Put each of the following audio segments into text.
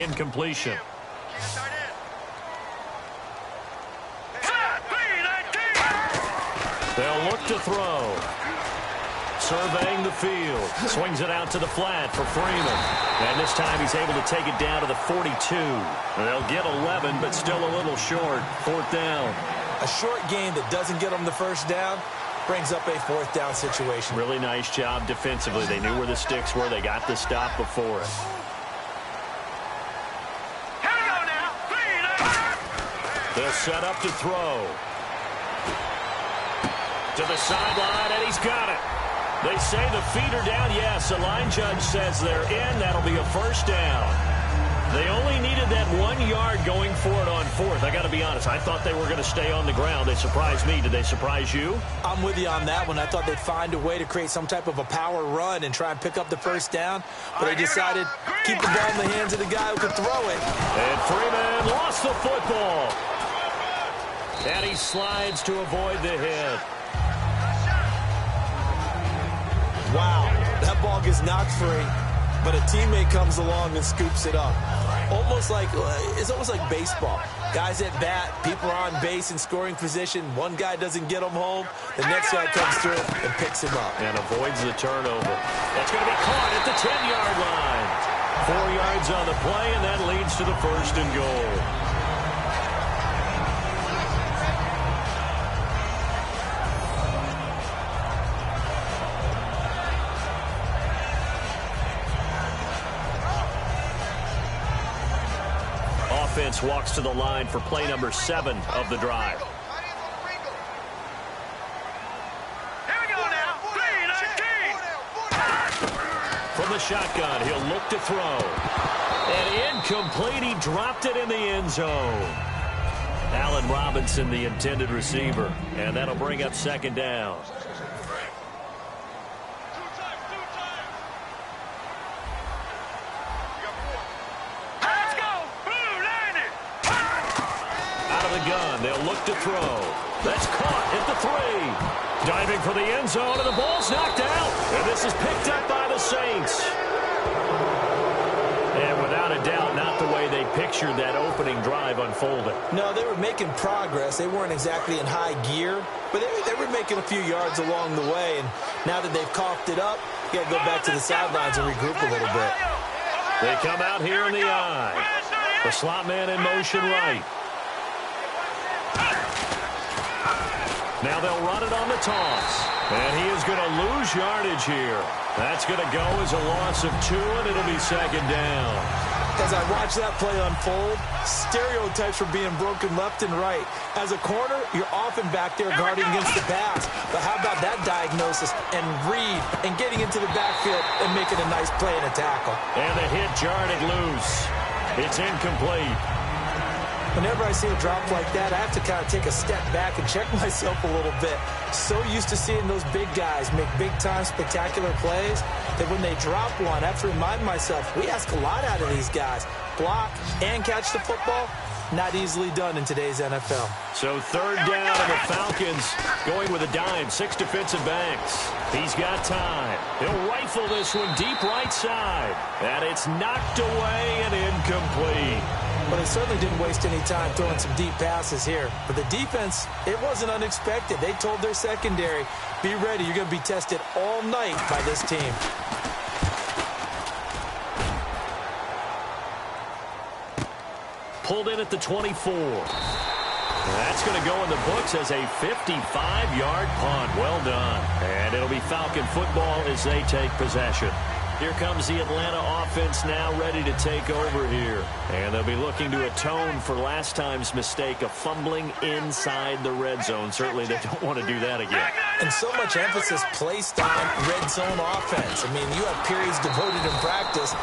Incompletion. They'll look to throw. Surveying the field. Swings it out to the flat for Freeman. And this time he's able to take it down to the 42. They'll get 11, but still a little short. Fourth down. A short game that doesn't get them the first down brings up a fourth down situation. Really nice job defensively. They knew where the sticks were. They got the stop before it. They'll set up to throw. To the sideline, and he's got it. They say the feet are down. Yes, the line judge says they're in. That'll be a first down. They only needed that 1 yard going for it on fourth. I got to be honest. I thought they were going to stay on the ground. They surprised me. Did they surprise you? I'm with you on that one. I thought they'd find a way to create some type of a power run and try and pick up the first down. But they decided keep the ball in the hands of the guy who could throw it. And Freeman lost the football. And he slides to avoid the hit. Wow, that ball gets knocked free, but a teammate comes along and scoops it up. It's almost like baseball. Guys at bat, people are on base in scoring position. One guy doesn't get him home. The next guy comes through and picks him up. And avoids the turnover. That's going to be caught at the 10-yard line. 4 yards on the play, and that leads to the first and goal. Offense walks to the line for play number 7 of the drive. Here we go now. 3-19. From the shotgun, he'll look to throw. And incomplete. He dropped it in the end zone. Allen Robinson, the intended receiver. And that'll bring up second down. They'll look to throw. That's caught at the 3. Diving for the end zone, and the ball's knocked out. And this is picked up by the Saints. And without a doubt, not the way they pictured that opening drive unfolding. No, they were making progress. They weren't exactly in high gear, but they were making a few yards along the way. And now that they've coughed it up, you got to go back to the sidelines and regroup a little bit. They come out here in the eye. The slot man in motion right. Now they'll run it on the toss. And he is going to lose yardage here. That's going to go as a loss of 2, and it'll be second down. As I watch that play unfold, stereotypes are being broken left and right. As a corner, you're often back there guarding against the pass. But how about that diagnosis and read and getting into the backfield and making a nice play and a tackle? And the hit jarred it loose. It's incomplete. Whenever I see a drop like that, I have to kind of take a step back and check myself a little bit. So used to seeing those big guys make big-time spectacular plays that when they drop one, I have to remind myself, we ask a lot out of these guys. Block and catch the football, not easily done in today's NFL. So third down, and the Falcons going with a dime. 6 defensive backs. He's got time. He'll rifle this one deep right side. And it's knocked away and incomplete. Well, they certainly didn't waste any time throwing some deep passes here. For the defense, it wasn't unexpected. They told their secondary, be ready. You're going to be tested all night by this team. Pulled in at the 24. That's going to go in the books as a 55-yard punt. Well done. And it'll be Falcon football as they take possession. Here comes the Atlanta offense now ready to take over here. And they'll be looking to atone for last time's mistake of fumbling inside the red zone. Certainly they don't want to do that again. And so much emphasis placed on red zone offense. I mean, you have periods devoted in practice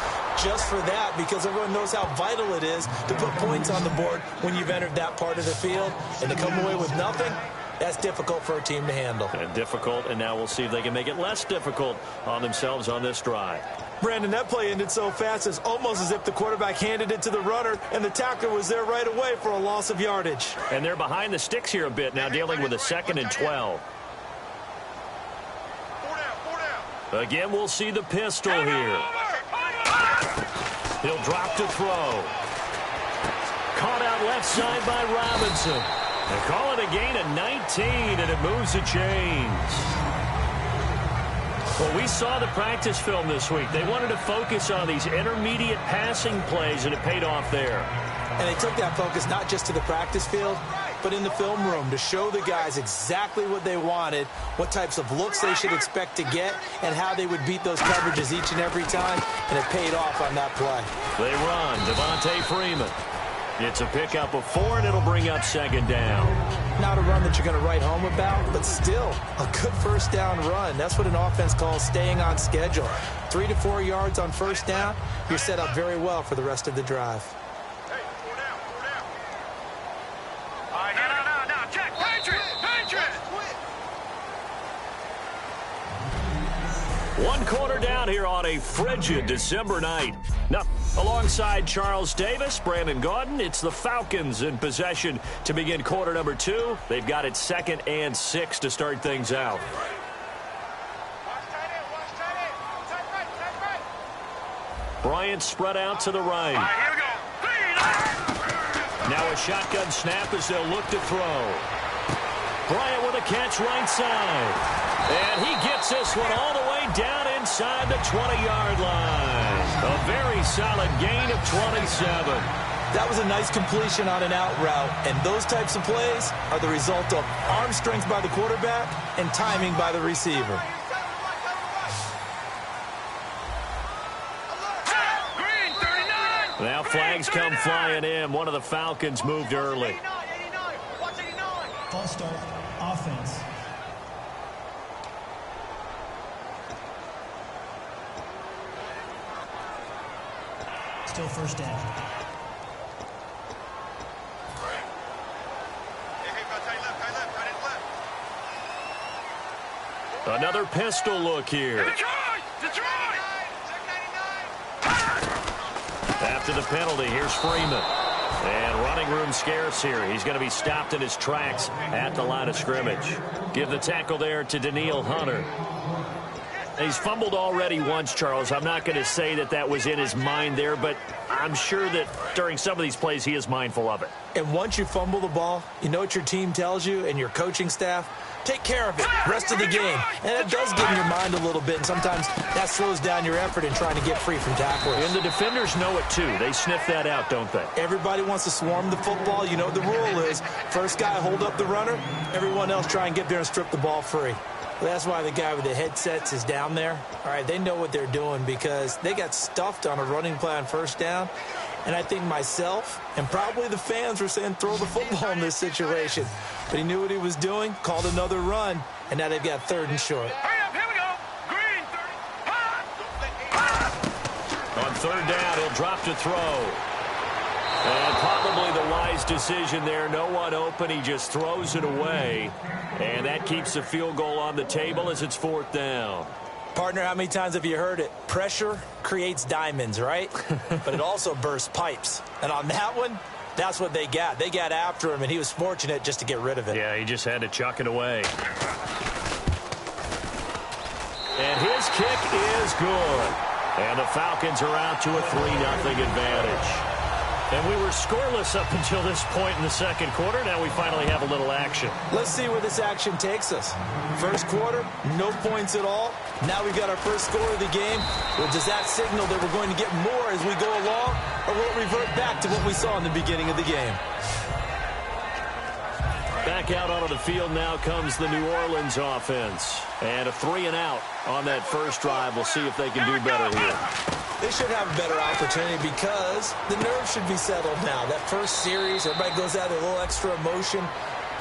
just for that because everyone knows how vital it is to put points on the board when you've entered that part of the field. And to come away with nothing, that's difficult for a team to handle. And difficult, and now we'll see if they can make it less difficult on themselves on this drive. Brandon, that play ended so fast, it's almost as if the quarterback handed it to the runner, and the tackler was there right away for a loss of yardage. And they're behind the sticks here a bit now, dealing with a 2nd and 12. Again, we'll see the pistol here. He'll drop to throw. Caught out left side by Robinson. They call it a gain of 19, and it moves the chains. Well, we saw the practice film this week. They wanted to focus on these intermediate passing plays, and it paid off there. And they took that focus not just to the practice field, but in the film room to show the guys exactly what they wanted, what types of looks they should expect to get, and how they would beat those coverages each and every time, and it paid off on that play. They run. Devontae Freeman. It's a pickup of 4, and it'll bring up second down. Not a run that you're going to write home about, but still a good first down run. That's what an offense calls staying on schedule. 3 to 4 yards on first down, you're set up very well for the rest of the drive. Hey, 4 down, 4 down. All right, no, check. Patriots. 1 quarter down here on a frigid December night. Now, alongside Charles Davis, Brandon Gaudin, it's the Falcons in possession to begin quarter number 2. They've got it 2nd and 6 to start things out. Watch tight end. Tight right. Bryant spread out to the right. All right, here we go. Now a shotgun snap as they'll look to throw. Bryant with a catch right side. And he gets this one all the way down inside the 20-yard line. A very solid gain of 27. That was a nice completion on an out route, and those types of plays are the result of arm strength by the quarterback and timing by the receiver. Green, 39. Now flags come flying in. One of the Falcons moved early. 89. Watch 89. False start, offense. Still first down. Hey, tight left. Another pistol look here. Detroit. After the penalty, here's Freeman. And running room scarce here. He's going to be stopped in his tracks at the line of scrimmage. Give the tackle there to Daniil Hunter. He's fumbled already once, Charles. I'm not going to say that was in his mind there, but I'm sure that during some of these plays he is mindful of it. And once you fumble the ball, you know what your team tells you and your coaching staff? Take care of it rest of the game. And it does get in your mind a little bit, and sometimes that slows down your effort in trying to get free from tacklers. And the defenders know it too. They sniff that out, don't they? Everybody wants to swarm the football. You know what the rule is. First guy hold up the runner. Everyone else try and get there and strip the ball free. That's why the guy with the headsets is down there. All right, they know what they're doing because they got stuffed on a running play on first down. And I think myself and probably the fans were saying throw the football in this situation. But he knew what he was doing, called another run, and now they've got 3rd and short. Hurry up, here we go. Green, 30. On 3rd down, he'll drop to throw. And probably the wise decision there. No one open. He just throws it away. And that keeps the field goal on the table as it's 4th down. Partner, how many times have you heard it? Pressure creates diamonds, right? But it also bursts pipes. And on that one, that's what they got. They got after him, and he was fortunate just to get rid of it. Yeah, he just had to chuck it away. And his kick is good. And the Falcons are out to a 3-0 advantage. And we were scoreless up until this point in the 2nd quarter. Now we finally have a little action. Let's see where this action takes us. First quarter, no points at all. Now we've got our first score of the game. Well, does that signal that we're going to get more as we go along? Or will it revert back to what we saw in the beginning of the game? Back out onto the field now comes the New Orleans offense. And a 3-and-out on that first drive. We'll see if they can do better here. They should have a better opportunity because the nerves should be settled now. That first series, everybody goes out with a little extra emotion.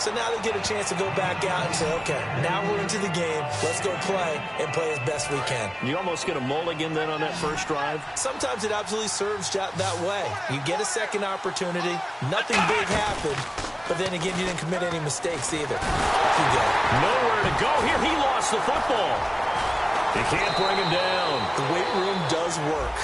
So now they get a chance to go back out and say, okay, now we're into the game. Let's go play and play as best we can. You almost get a mulligan then on that first drive? Sometimes it absolutely serves that way. You get a second opportunity. Nothing big happened. But then again, you didn't commit any mistakes either. Off you go. Nowhere to go here. He lost the football. You can't bring him down. The weight room does work.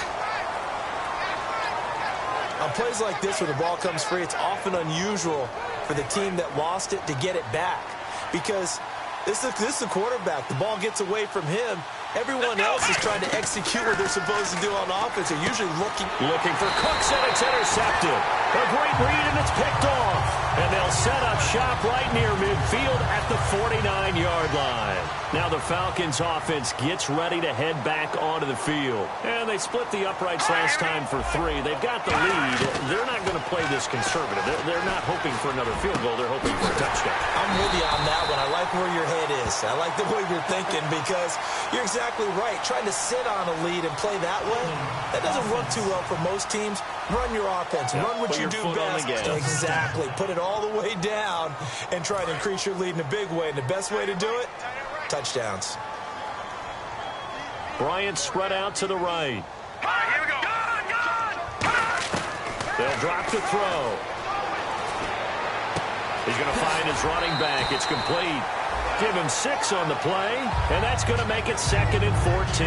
On plays like this where the ball comes free, it's often unusual for the team that lost it to get it back. Because this is the quarterback. The ball gets away from him, Everyone else is trying to execute what they're supposed to do on offense. They're usually looking for Cooks, and it's intercepted. A great read, and it's picked off. And they'll set up shop right near midfield at the 49-yard line. Now the Falcons offense gets ready to head back onto the field. And they split the uprights last time for 3. They've got the lead. They're not going to play this conservative. They're not hoping for another field goal. They're hoping for a touchdown. I'm with you on that one. I like where your head is. I like the way you're thinking because you're exactly right. Trying to sit on a lead and play that way, that doesn't work too well for most teams. Run your offense. Yep. Run what Put you your do foot on best. the gas. Exactly. Put it all the way down and try to increase your lead in a big way. And the best way to do it, touchdowns. Bryant spread out to the right. All right, here we go. They'll drop to throw. He's going to find his running back. It's complete. Give him 6 on the play, and that's going to make it 2nd and 14.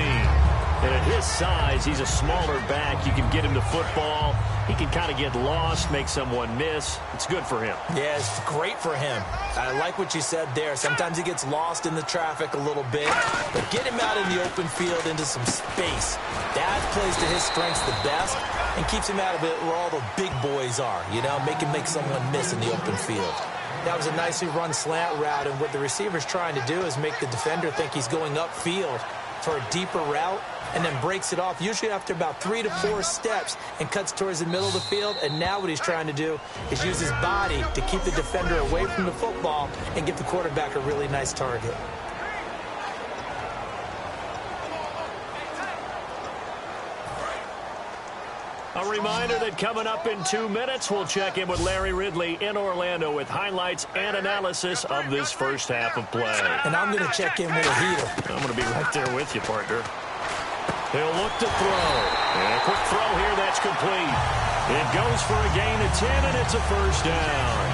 And at his size, he's a smaller back. You can get him the football. He can kind of get lost, make someone miss. It's good for him. Yeah, it's great for him. I like what you said there. Sometimes he gets lost in the traffic a little bit, but get him out in the open field into some space. That plays to his strengths the best and keeps him out of it where all the big boys are, you know, make someone miss in the open field. That was a nicely run slant route, and what the receiver's trying to do is make the defender think he's going upfield for a deeper route, and then breaks it off, usually after about 3 to 4 steps, and cuts towards the middle of the field. And now what he's trying to do is use his body to keep the defender away from the football and give the quarterback a really nice target. A reminder that coming up in 2 minutes, we'll check in with Larry Ridley in Orlando with highlights and analysis of this first half of play. And I'm going to check in with a heater. I'm going to be right there with you, partner. He'll look to throw. And a quick throw here, that's complete. It goes for a gain of 10, and it's a first down.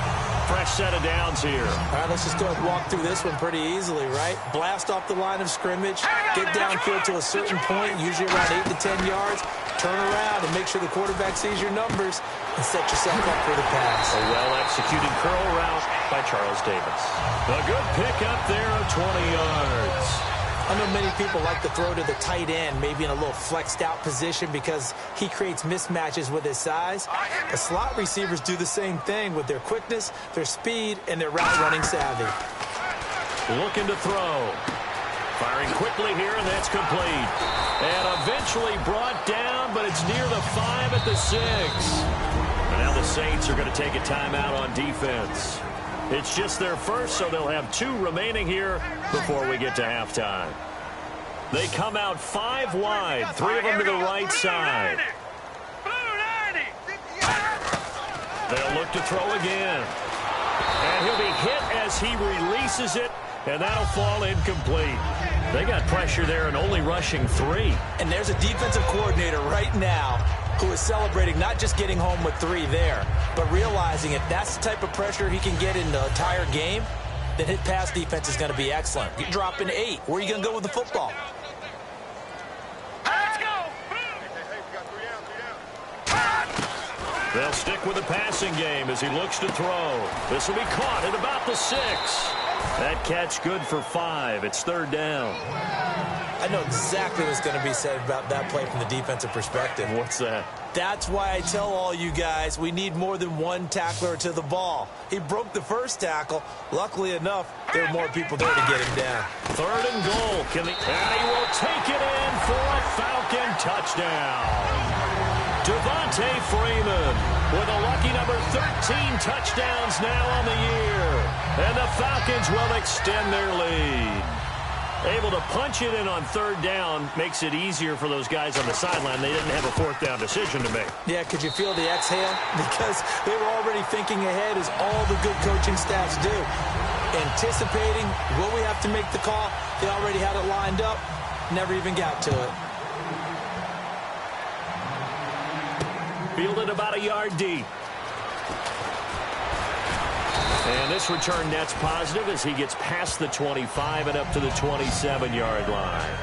Fresh set of downs here. All right, let's just go and walk through this one pretty easily, right? Blast off the line of scrimmage, get downfield to a certain point, usually around 8 to 10 yards, turn around and make sure the quarterback sees your numbers and set yourself up for the pass. A well-executed curl route by Charles Davis. A good pickup there of 20 yards. I know many people like to throw to the tight end, maybe in a little flexed out position because he creates mismatches with his size. The slot receivers do the same thing with their quickness, their speed, and their route running savvy. Looking to throw. Firing quickly here, and that's complete. And eventually brought down, but it's near the 5 at the 6. And now the Saints are going to take a timeout on defense. It's just their first, so they'll have 2 remaining here before we get to halftime. They come out 5 wide, 3 of them to the right side. They'll look to throw again. And he'll be hit as he releases it, and that'll fall incomplete. They got pressure there and only rushing 3. And there's a defensive coordinator right now who is celebrating not just getting home with 3 there, but realizing if that's the type of pressure he can get in the entire game, then his pass defense is going to be excellent. You're dropping 8. Where are you going to go with the football? Let's go. They'll stick with the passing game as he looks to throw. This will be caught at about the 6. That catch good for 5. It's 3rd down. I know exactly what's going to be said about that play from the defensive perspective. What's that? That's why I tell all you guys we need more than one tackler to the ball. He broke the first tackle. Luckily enough, there were more people there to get him down. 3rd and goal. And he will take it in for a Falcon touchdown. Devontae Freeman with a lucky number 13 touchdowns now on the year. And the Falcons will extend their lead. Able to punch it in on 3rd down makes it easier for those guys on the sideline. They didn't have a 4th down decision to make. Yeah, could you feel the exhale? Because they were already thinking ahead, as all the good coaching staffs do. Anticipating, will we have to make the call? They already had it lined up, never even got to it. Fielded about a yard deep. And this return net's positive as he gets past the 25 and up to the 27-yard line.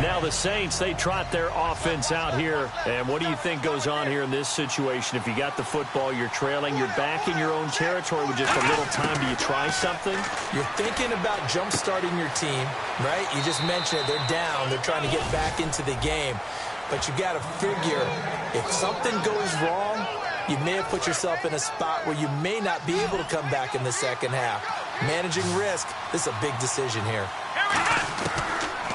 Now the Saints, they trot their offense out here. And what do you think goes on here in this situation? If you got the football, you're trailing, you're back in your own territory with just a little time. Do you try something? You're thinking about jump-starting your team, right? You just mentioned it. They're down. They're trying to get back into the game. But you got to figure, if something goes wrong, you may have put yourself in a spot where you may not be able to come back in the second half. Managing risk, this is a big decision here.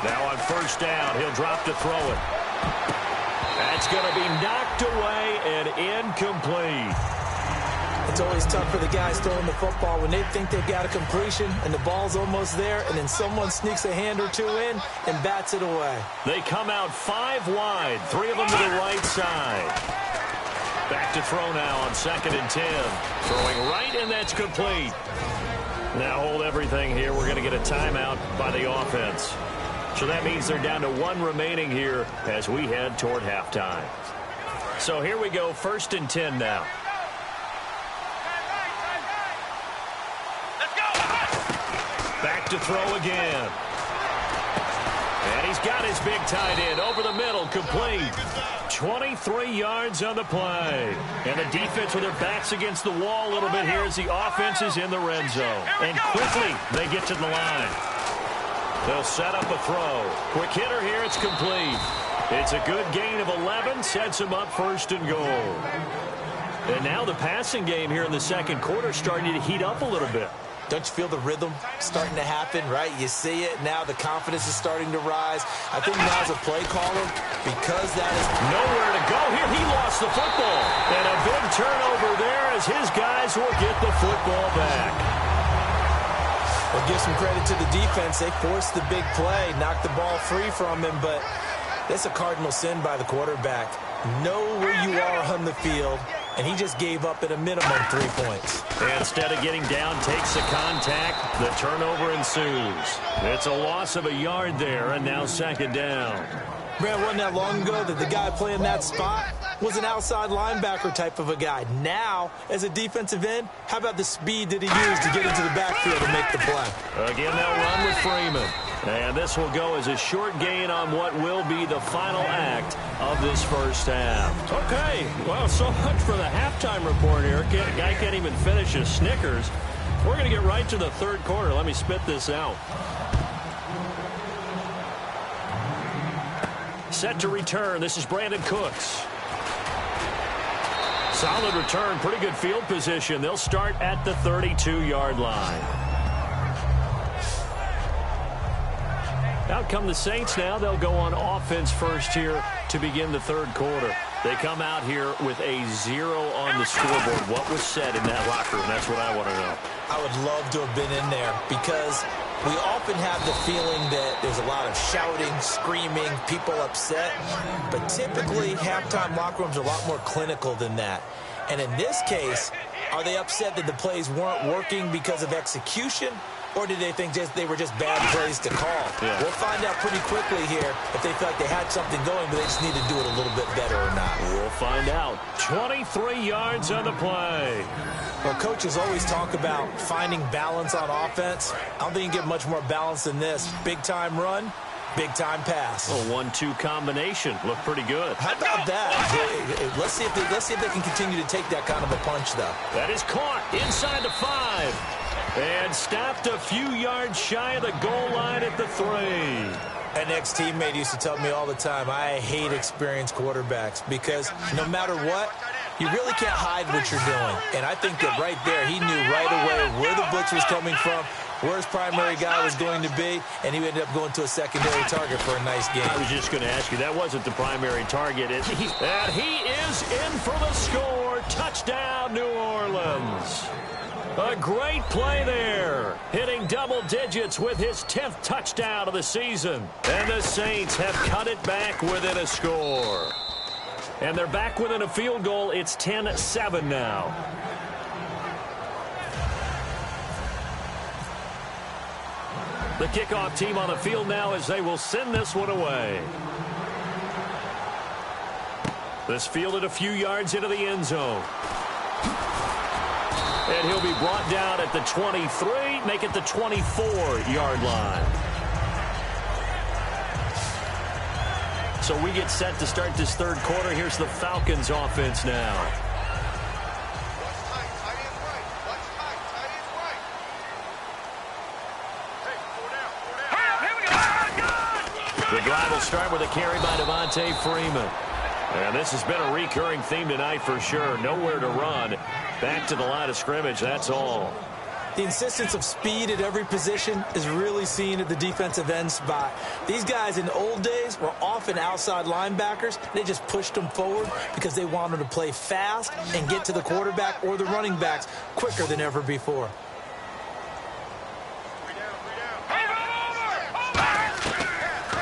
Now on first down, he'll drop to throw it. That's going to be knocked away and incomplete. It's always tough for the guys throwing the football when they think they've got a completion and the ball's almost there, and then someone sneaks a hand or two in and bats it away. They come out 5 wide, 3 of them to the right side. Back to throw now on 2nd and 10. Throwing right, and that's complete. Now hold everything here. We're going to get a timeout by the offense. So that means they're down to 1 remaining here as we head toward halftime. So here we go, 1st and 10 now. Back to throw again. And he's got his big tight end over the middle, complete. 23 yards on the play. And the defense with their backs against the wall a little bit here as the offense is in the red zone. And quickly they get to the line. They'll set up a throw. Quick hitter here, it's complete. It's a good gain of 11, sets him up 1st and goal. And now the passing game here in the second quarter starting to heat up a little bit. Don't you feel the rhythm starting to happen, right? You see it now. The confidence is starting to rise. I think now as a play caller, because that is nowhere to go here, he lost the football. And a big turnover there as his guys will get the football back. Well, give some credit to the defense. They forced the big play, knocked the ball free from him, but that's a cardinal sin by the quarterback. Know where you are on the field, and he just gave up at a minimum 3 points. And instead of getting down, takes the contact. The turnover ensues. It's a loss of a yard there, and now 2nd down. Brad, wasn't that long ago that the guy playing that spot was an outside linebacker type of a guy. Now, as a defensive end, how about the speed that he used to get into the backfield and make the play? Again, they'll run with Freeman. And this will go as a short gain on what will be the final act of this first half. Okay, well, so much for the halftime report here. Guy can't even finish his Snickers. We're going to get right to the third quarter. Let me spit this out. Set to return. This is Brandon Cooks. Solid return. Pretty good field position. They'll start at the 32-yard line. Out come the Saints now. They'll go on offense first here to begin the third quarter. They come out here with a 0 on the scoreboard. What was said in that locker room? That's what I want to know. I would love to have been in there because we often have the feeling that there's a lot of shouting, screaming, people upset. But typically, halftime locker rooms are a lot more clinical than that. And in this case, are they upset that the plays weren't working because of execution? Or did they think they were just bad plays to call? Yeah. We'll find out pretty quickly here if they feel like they had something going, but they just need to do it a little bit better or not. We'll find out. 23 yards on the play. Well, coaches always talk about finding balance on offense. I don't think you get much more balance than this. Big-time run, big-time pass. A 1-2 combination. Looked pretty good. How about that? Let's see if they can continue to take that kind of a punch, though. That is caught inside the 5. And stopped a few yards shy of the goal line at the 3. An ex-teammate used to tell me all the time, I hate experienced quarterbacks because no matter what, you really can't hide what you're doing. And I think that right there, he knew right away where the blitz was coming from, where his primary guy was going to be, and he ended up going to a secondary target for a nice game. I was just going to ask you, that wasn't the primary target. And he is in for the score. Touchdown, New Orleans. A great play there, hitting double digits with his 10th touchdown of the season. And the Saints have cut it back within a score. And they're back within a field goal. It's 10-7 now. The kickoff team on the field now as they will send this one away. This fielded a few yards into the end zone. And he'll be brought down at the 23, make it the 24-yard line. So we get set to start this third quarter. Here's the Falcons offense now. The drive will start with a carry by Devontae Freeman. And this has been a recurring theme tonight for sure. Nowhere to run. Back to the line of scrimmage, that's all. The insistence of speed at every position is really seen at the defensive end spot. These guys in the old days were often outside linebackers. They just pushed them forward because they wanted to play fast and get to the quarterback or the running backs quicker than ever before.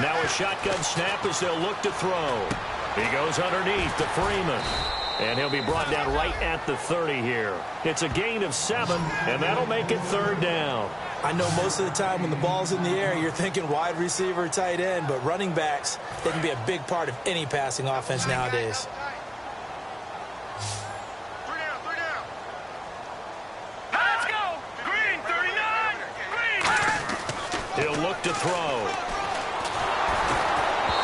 Now a shotgun snap as they'll look to throw. He goes underneath to Freeman. And he'll be brought down right at the 30 here. It's a gain of 7, and that'll make it third down. I know most of the time when the ball's in the air, you're thinking wide receiver, tight end, but running backs, they can be a big part of any passing offense nowadays. Let's go! Green, 39! Green! He'll look to throw.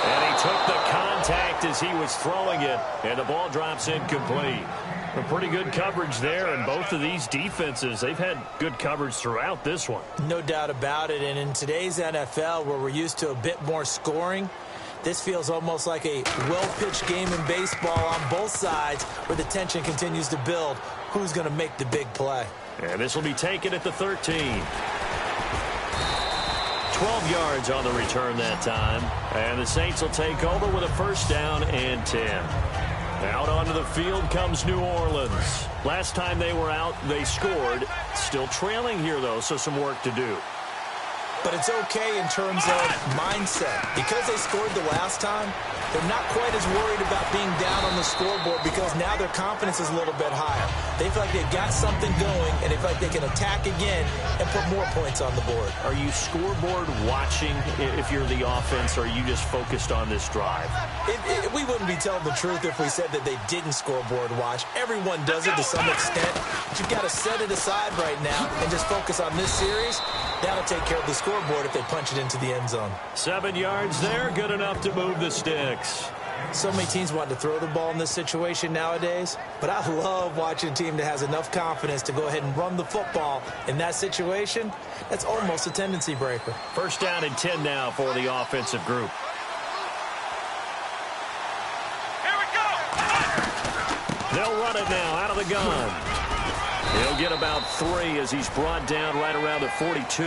And he took the contact as he was throwing it, and the ball drops incomplete. A pretty good coverage there, and both of these defenses, they've had good coverage throughout this one. No doubt about it, and in today's NFL, where we're used to a bit more scoring, this feels almost like a well-pitched game in baseball on both sides where the tension continues to build. Who's going to make the big play? And this will be taken at the 13. 12 yards on the return that time. And the Saints will take over with a first down and 10. Out onto the field comes New Orleans. Last time they were out, they scored. Still trailing here, though, so some work to do. But it's okay in terms of mindset. Because they scored the last time, they're not quite as worried about being down on the scoreboard because now their confidence is a little bit higher. They feel like they've got something going, and they feel like they can attack again and put more points on the board. Are you scoreboard watching if you're the offense, or are you just focused on this drive? We wouldn't be telling the truth if we said that they didn't scoreboard watch. Everyone does it to some extent. But you've got to set it aside right now and just focus on this series. That'll take care of the scoreboard if they punch it into the end zone. 7 yards there, good enough to move the sticks. So many teams want to throw the ball in this situation nowadays, but I love watching a team that has enough confidence to go ahead and run the football in that situation. That's almost a tendency breaker. First down and 10 now for the offensive group. Here we go! They'll run it now out of the gun. He'll get about 3 as he's brought down right around the 42.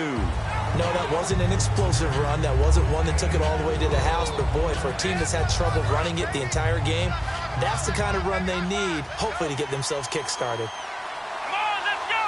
No, that wasn't an explosive run. That wasn't one that took it all the way to the house. But, boy, for a team that's had trouble running it the entire game, that's the kind of run they need, hopefully, to get themselves kick-started. Come on, let's go!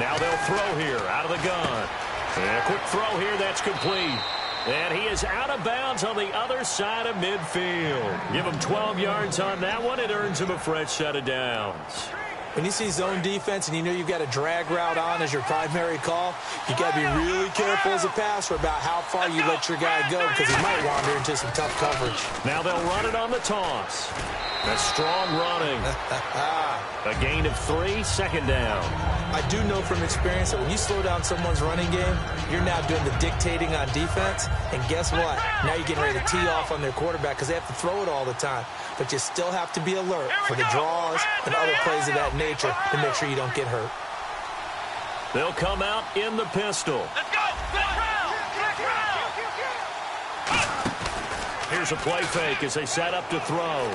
Now they'll throw here out of the gun. And a quick throw here, that's complete. And he is out of bounds on the other side of midfield. Give him 12 yards on that one. It earns him a fresh set of downs. When you see zone defense and you know you've got a drag route on as your primary call, you've got to be really careful as a passer about how far you let your guy go because he might wander into some tough coverage. Now they'll run it on the toss. A strong running. A gain of 3, second down. I do know from experience that when you slow down someone's running game, you're now doing the dictating on defense. And guess what? Now you're getting ready to tee off on their quarterback because they have to throw it all the time. But you still have to be alert for the draws and other plays of that nature to make sure you don't get hurt. They'll come out in the pistol. Let's go! Let's round! Let's round! Here's a play fake as they set up to throw.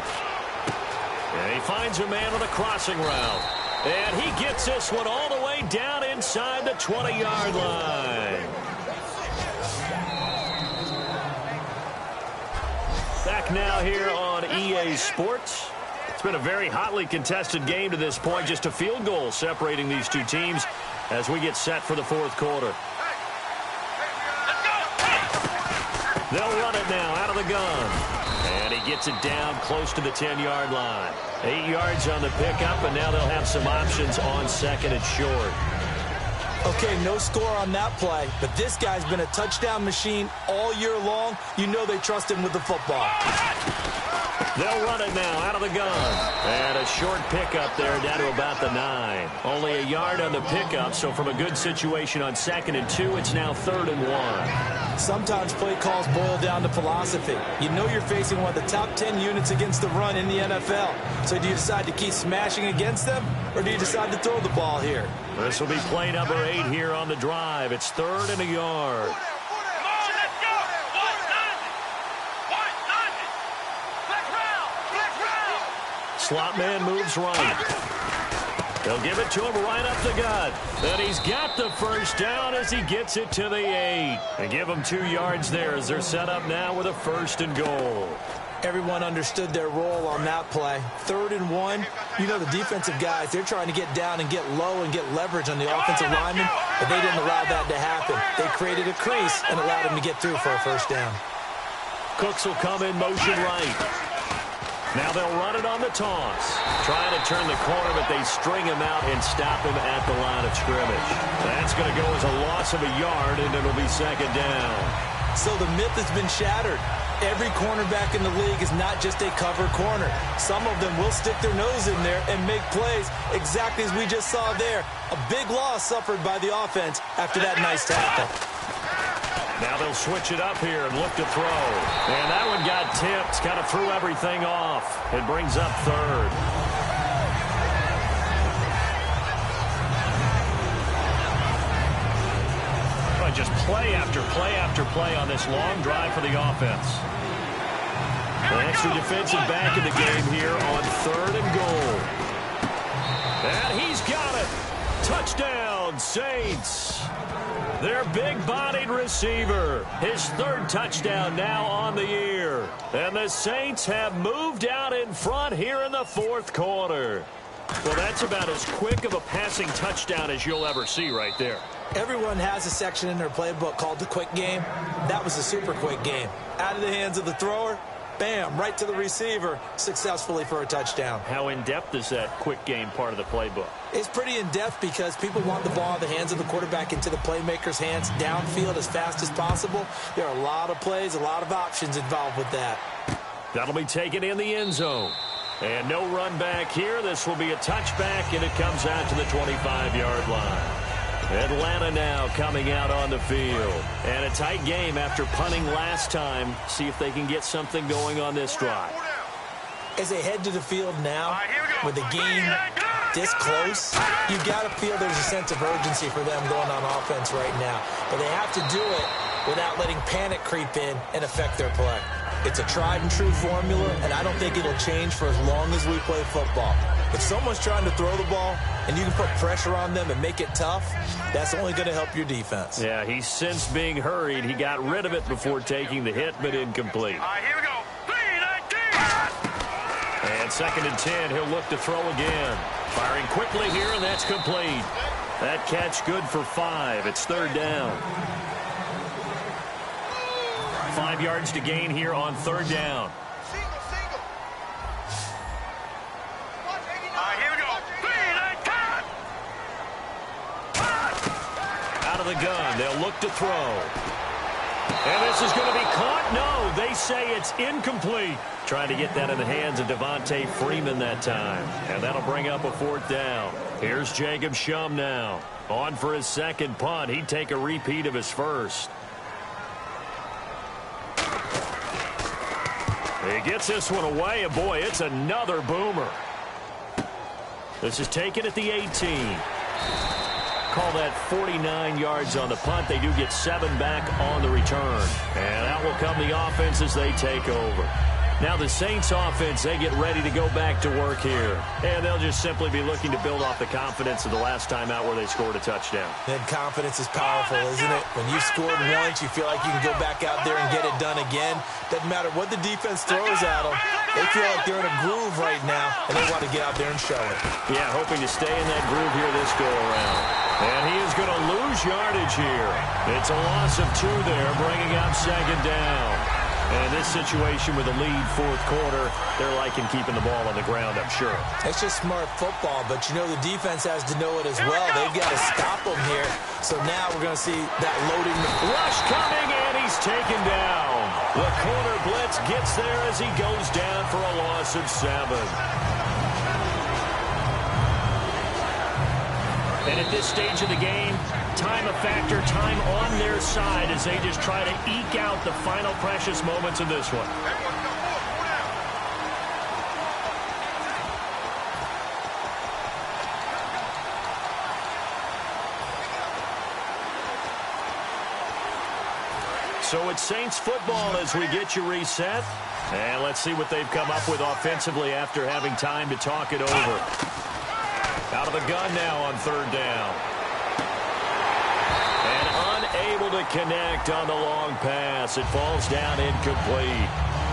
And he finds a man on a crossing route. And he gets this one all the way down inside the 20-yard line. Back now here on EA Sports. It's been a very hotly contested game to this point. Just a field goal separating these two teams as we get set for the fourth quarter. They'll run it now out of the gun. And he gets it down close to the 10-yard line. 8 yards on the pickup, and now they'll have some options on second and short. Okay, no score on that play, but this guy's been a touchdown machine all year long. You know they trust him with the football. They'll run it now out of the gun. And a short pickup there down to about the 9. Only a yard on the pickup, so from a good situation on 2nd and 2, it's now 3rd and 1. Sometimes play calls boil down to philosophy. You know you're facing one of the top 10 units against the run in the NFL. So do you decide to keep smashing against them, or do you decide to throw the ball here? This will be play number 8 here on the drive. It's 3rd and a yard. Slot man moves right. They'll give it to him right up the gut. And he's got the first down as he gets it to the 8. And give him 2 yards there as they're set up now with a 1st and goal. Everyone understood their role on that play. 3rd and 1. You know the defensive guys, they're trying to get down and get low and get leverage on the offensive lineman, but they didn't allow that to happen. They created a crease and allowed him to get through for a 1st down. Cooks will come in motion right. Now they'll run it on the toss. Trying to turn the corner, but they string him out and stop him at the line of scrimmage. That's going to go as a loss of a yard, and it'll be 2nd down. So the myth has been shattered. Every cornerback in the league is not just a cover corner. Some of them will stick their nose in there and make plays exactly as we just saw there. A big loss suffered by the offense after that nice tackle. Now they'll switch it up here and look to throw. And that one got tipped. Kind of threw everything off. It brings up 3rd. Just play after play after play on this long drive for the offense. An extra defensive back in the game here on 3rd and goal. And he's got it. Touchdown, Saints. Their big-bodied receiver. His 3rd touchdown now on the year. And the Saints have moved out in front here in the 4th quarter. Well, that's about as quick of a passing touchdown as you'll ever see right there. Everyone has a section in their playbook called the quick game. That was a super quick game. Out of the hands of the thrower, bam, right to the receiver, successfully for a touchdown. How in-depth is that quick game part of the playbook? It's pretty in-depth because people want the ball in the hands of the quarterback into the playmaker's hands downfield as fast as possible. There are a lot of plays, a lot of options involved with that. That'll be taken in the end zone. And no run back here. This will be a touchback, and it comes out to the 25-yard line. Atlanta now coming out on the field. And a tight game after punting last time. See if they can get something going on this drive. As they head to the field now, with the game this close, you've got to feel there's a sense of urgency for them going on offense right now. But they have to do it without letting panic creep in and affect their play. It's a tried-and-true formula, and I don't think it'll change for as long as we play football. If someone's trying to throw the ball and you can put pressure on them and make it tough, that's only going to help your defense. Yeah, he's since being hurried. He got rid of it before taking the hit, but incomplete. All right, here we go. 3-19. And 2nd and 10, he'll look to throw again. Firing quickly here, and that's complete. That catch good for 5. It's 3rd down. 5 yards to gain here on 3rd down. Single. All right, here we go. 3-19. Out of the gun, they'll look to throw. And this is going to be caught. No, they say it's incomplete. Trying to get that in the hands of Devontae Freeman that time. And that'll bring up a 4th down. Here's Jacob Shum now. On for his 2nd punt. He'd take a repeat of his 1st. He gets this one away, and boy, it's another boomer. This is taken at the 18. Call that 49 yards on the punt. They do get 7 back on the return. And out will come the offense as they take over. Now the Saints offense, they get ready to go back to work here. And they'll just simply be looking to build off the confidence of the last time out where they scored a touchdown. And confidence is powerful, isn't it? When you've scored once, you feel like you can go back out there and get it done again. Doesn't matter what the defense throws at them. They feel like they're in a groove right now, and they want to get out there and show it. Yeah, hoping to stay in that groove here this go-around. And he is going to lose yardage here. It's a loss of 2 there, bringing up 2nd down. And in this situation with a lead 4th quarter, they're liking keeping the ball on the ground, I'm sure. It's just smart football, but you know the defense has to know it as well. They've got to stop them here. So now we're going to see that loading. Rush coming, and he's taken down. The corner blitz gets there as he goes down for a loss of 7. And at this stage of the game, time a factor, time on their side as they just try to eke out the final precious moments of this one. So it's Saints football as we get you reset. And let's see what they've come up with offensively after having time to talk it over. Out of the gun now on 3rd down. And unable to connect on the long pass. It falls down incomplete.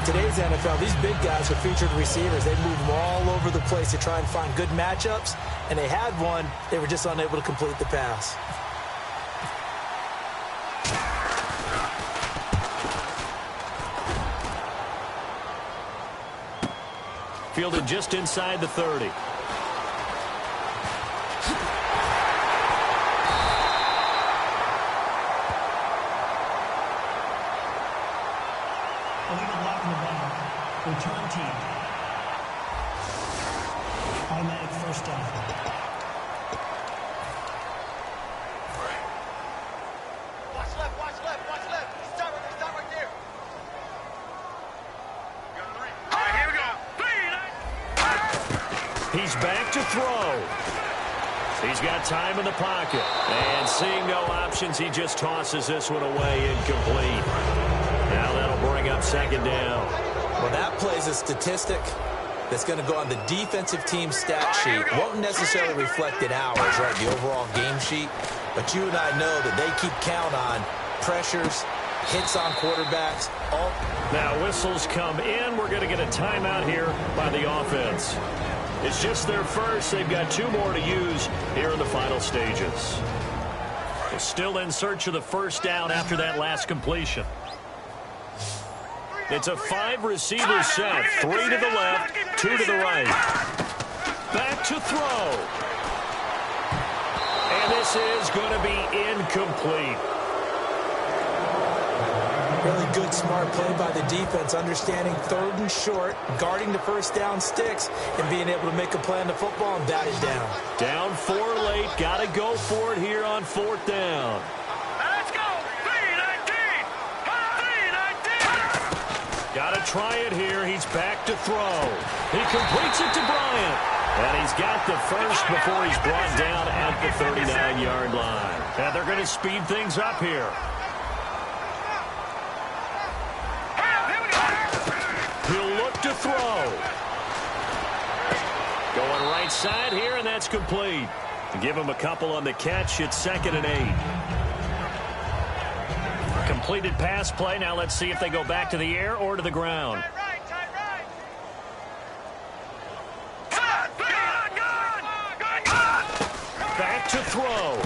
Today's NFL, these big guys are featured receivers. They move them all over the place to try and find good matchups. And they had one. They were just unable to complete the pass. Fielded just inside the 30. Illegal block in the back. Return team. Automatic first down. Watch left, watch left, watch left. Stop right there. Got 3. All right, here we go. He's back to throw. He's got time in the pocket. And seeing no options, he just tosses this one away incomplete. Now that'll bring up 2nd down. Well, that plays a statistic that's going to go on the defensive team stat sheet. Won't necessarily reflect in ours, right, the overall game sheet. But you and I know that they keep count on pressures, hits on quarterbacks. Now whistles come in. We're going to get a timeout here by the offense. It's just their first. They've got 2 more to use here in the final stages. They're still in search of the first down after that last completion. It's a 5-receiver set. 3 to the left, 2 to the right. Back to throw. And this is going to be incomplete. Really good, smart play by the defense, understanding 3rd and short, guarding the first down sticks, and being able to make a play on the football and bat it down. Down 4 late. Got to go for it here on 4th down. Let's go. 3-19. 3-19. Got to try it here. He's back to throw. He completes it to Bryant. And he's got the first before he's brought down at the 39-yard line. And they're going to speed things up here. He'll look to throw. Going right side here, and that's complete. Give him a couple on the catch. It's 2nd and 8. Completed pass play. Now let's see if they go back to the air or to the ground. Back to throw.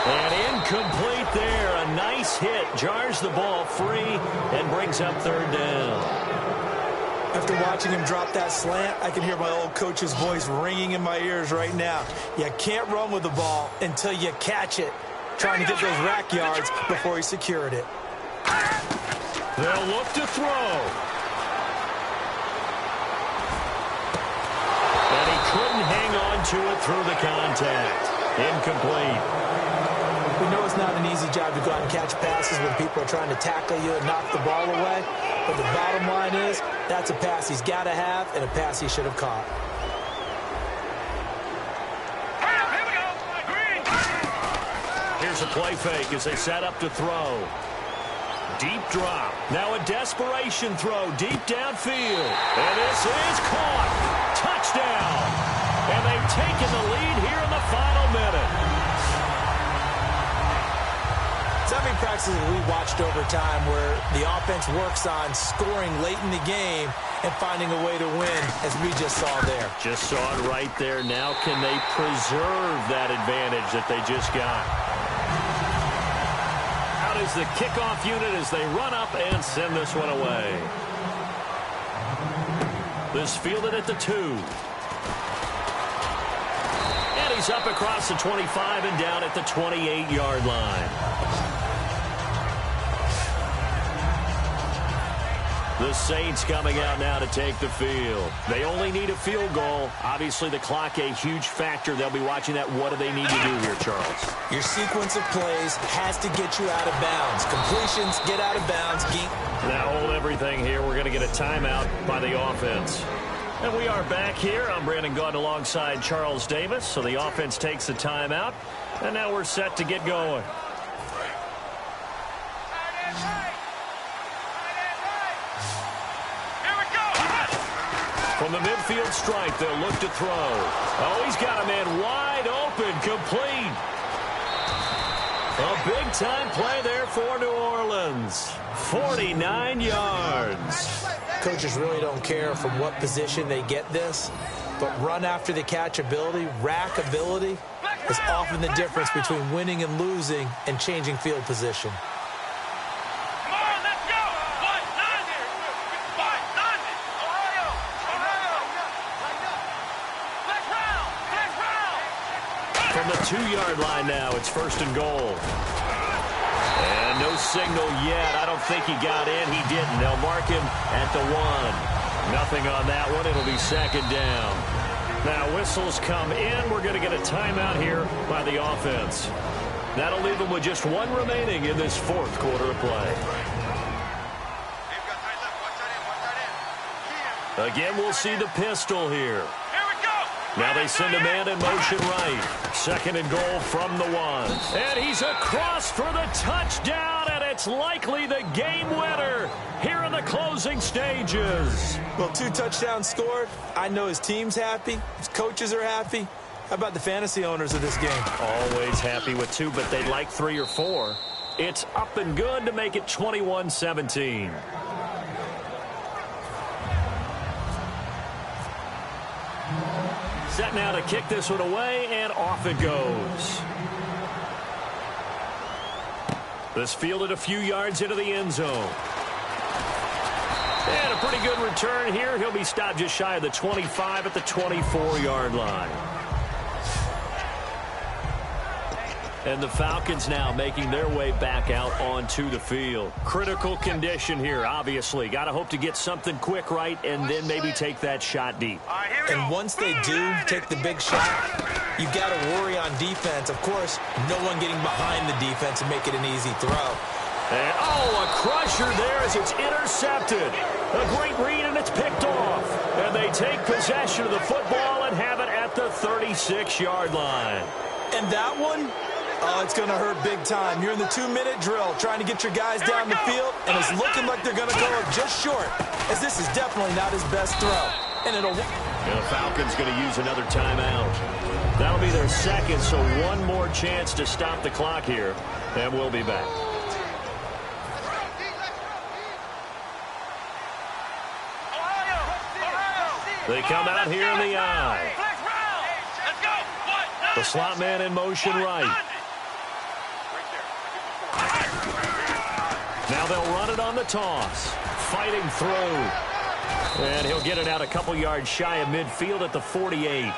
And incomplete there. A nice hit. Jars the ball free and brings up 3rd down. After watching him drop that slant, I can hear my old coach's voice ringing in my ears right now. You can't run with the ball until you catch it. Trying to get those rack yards before he secured it. They'll look to throw. And he couldn't hang on to it through the contact. Incomplete. We know it's not an easy job to go out and catch passes when people are trying to tackle you and knock the ball away. But the bottom line is, that's a pass he's got to have and a pass he should have caught. Here's a play fake as they set up to throw. Deep drop. Now a desperation throw deep downfield. And this is caught. Touchdown. And they've taken the lead here in the final minute. So many practices we watched over time where the offense works on scoring late in the game and finding a way to win, as we just saw there. Just saw it right there. Now can they preserve that advantage that they just got? Out is the kickoff unit as they run up and send this one away. This fielded at the 2. And he's up across the 25 and down at the 28-yard line. The Saints coming out now to take the field. They only need a field goal. Obviously, the clock a huge factor. They'll be watching that. What do they need to do here, Charles? Your sequence of plays has to get you out of bounds. Completions, get out of bounds. Now hold everything here. We're going to get a timeout by the offense. And we are back here. I'm Brandon Gaudin alongside Charles Davis. So the offense takes the timeout. And now we're set to get going. From the midfield stripe, they'll look to throw. Oh, he's got a man wide open, complete. A big-time play there for New Orleans. 49 yards. Coaches really don't care from what position they get this, but run after the catch ability, rack ability, is often the difference between winning and losing and changing field position. From the 2-yard line now, it's 1st and goal. And no signal yet. I don't think he got in. He didn't. They'll mark him at the 1. Nothing on that one. It'll be 2nd down. Now whistles come in. We're going to get a timeout here by the offense. That'll leave them with just 1 remaining in this 4th quarter of play. Again, we'll see the pistol here. Now they send a man in motion right. 2nd and goal from the 1. And he's across for the touchdown, and it's likely the game winner here in the closing stages. Well, 2 touchdowns scored. I know his team's happy. His coaches are happy. How about the fantasy owners of this game? Always happy with 2, but they'd like 3 or 4. It's up and good to make it 21-17. Set now to kick this one away, and off it goes. This fielded a few yards into the end zone. And a pretty good return here. He'll be stopped just shy of the 25 at the 24-yard line. And the Falcons now making their way back out onto the field. Critical condition here, obviously. Got to hope to get something quick right and then maybe take that shot deep. And once they do take the big shot, you got to worry on defense. Of course, no one getting behind the defense and make it an easy throw. And, oh, a crusher there as it's intercepted. A great read, and it's picked off. And they take possession of the football and have it at the 36-yard line. And that one... oh, it's going to hurt big time. You're in the 2-minute drill trying to get your guys down the field, and it's looking like they're going to go up just short, as this is definitely not his best throw. And the Falcons going to use another timeout. That'll be their 2nd, so 1 more chance to stop the clock here, and we'll be back. They come out here in the eye. The slot man in motion right. Now they'll run it on the toss. Fighting through. And he'll get it out a couple yards shy of midfield at the 48.